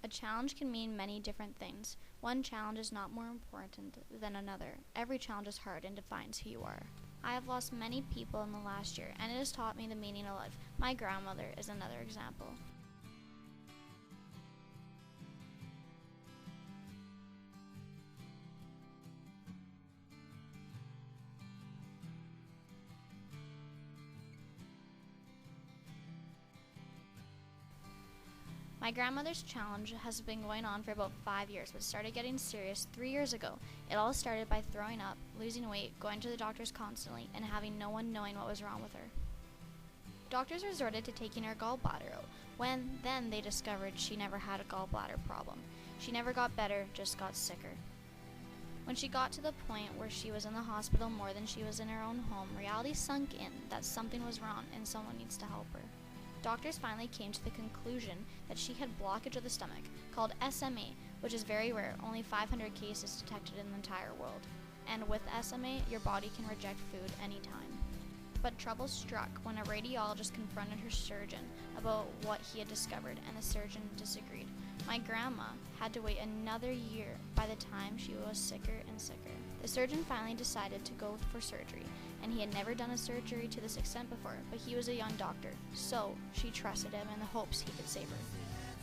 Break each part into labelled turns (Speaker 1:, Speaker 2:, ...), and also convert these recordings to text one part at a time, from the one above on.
Speaker 1: challenge can mean many different things. One challenge is not more important than another. Every challenge is hard and defines who you are. I have lost many people in the last year, and it has taught me the meaning of life. My grandmother is another example. My grandmother's challenge has been going on for about 5 years, but started getting serious 3 years ago. It all started by throwing up, losing weight, going to the doctors constantly, and having no one knowing what was wrong with her. Doctors resorted to taking her gallbladder out. Then they discovered she never had a gallbladder problem. She never got better, just got sicker. When she got to the point where she was in the hospital more than she was in her own home, reality sunk in that something was wrong and someone needs to help her. Doctors finally came to the conclusion that she had blockage of the stomach, called SMA, which is very rare, only 500 cases detected in the entire world. And with SMA, your body can reject food anytime. But trouble struck when a radiologist confronted her surgeon about what he had discovered, and the surgeon disagreed. My grandma had to wait another year by the time she was sicker and sicker. The surgeon finally decided to go for surgery, and he had never done a surgery to this extent before, but he was a young doctor, so she trusted him in the hopes he could save her.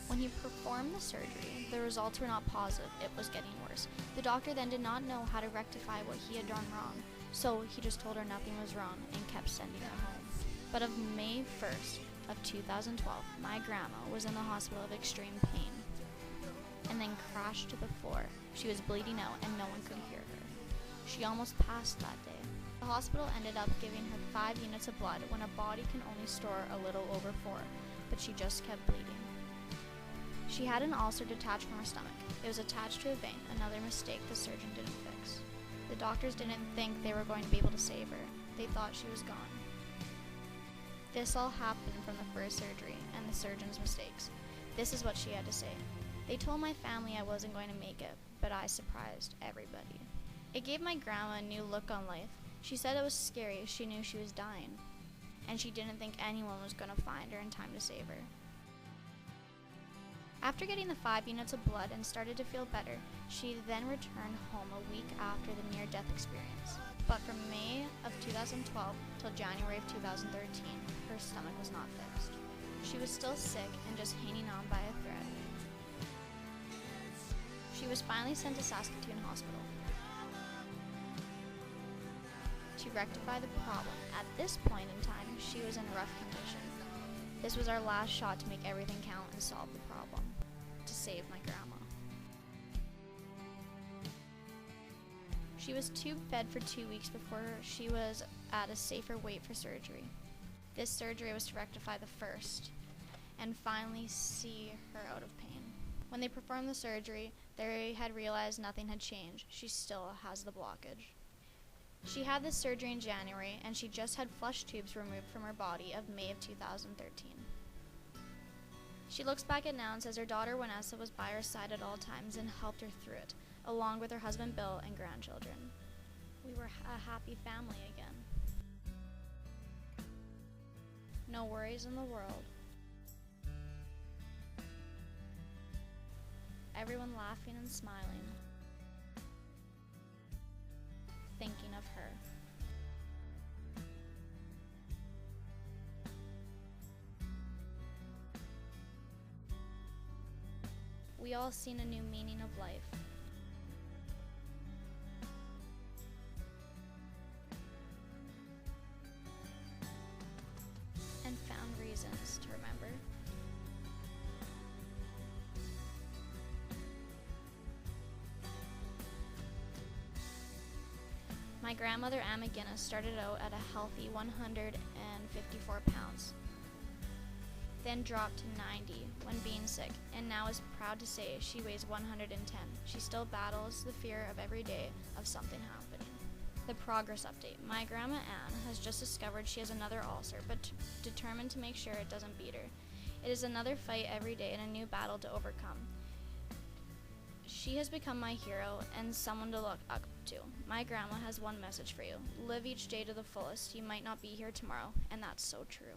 Speaker 1: When he performed the surgery, the results were not positive, it was getting worse. The doctor then did not know how to rectify what he had done wrong, so he just told her nothing was wrong and kept sending her home. But of May 1st of 2012, my grandma was in the hospital of extreme pain, and then crashed to the floor. She was bleeding out and no one could hear her. She almost passed that day. The hospital ended up giving her 5 units of blood when a body can only store a little over 4, but she just kept bleeding. She had an ulcer detached from her stomach. It was attached to a vein, another mistake the surgeon didn't fix. The doctors didn't think they were going to be able to save her. They thought she was gone. This all happened from the first surgery and the surgeon's mistakes. This is what she had to say. They told my family I wasn't going to make it, but I surprised everybody. It gave my grandma a new look on life. She said it was scary as she knew she was dying, and she didn't think anyone was going to find her in time to save her. After getting the 5 units of blood and started to feel better, she then returned home a week after the near-death experience. But from May of 2012 till January of 2013, her stomach was not fixed. She was still sick and just hanging on by a thread. She was finally sent to Saskatoon Hospital to rectify the problem. At this point in time, she was in rough condition. This was our last shot to make everything count and solve the problem, to save my grandma. She was tube-fed for 2 weeks before she was at a safer weight for surgery. This surgery was to rectify the first and finally see her out of pain. When they performed the surgery, they had realized nothing had changed. She still has the blockage. She had this surgery in January, and she just had flush tubes removed from her body of May of 2013. She looks back at now and says her daughter Vanessa was by her side at all times and helped her through it, along with her husband Bill and grandchildren. We were a happy family again. No worries in the world. Everyone laughing and smiling, thinking of her. We all seen a new meaning of life. And found reasons to remember. My grandmother, Ann McGinnis, started out at a healthy 154 pounds, then dropped to 90 when being sick, and now is proud to say she weighs 110. She still battles the fear of every day of something happening. The progress update. My grandma Ann has just discovered she has another ulcer, but determined to make sure it doesn't beat her. It is another fight every day and a new battle to overcome. She has become my hero and someone to look up to. My grandma has one message for you. Live each day to the fullest. You might not be here tomorrow, and that's so true.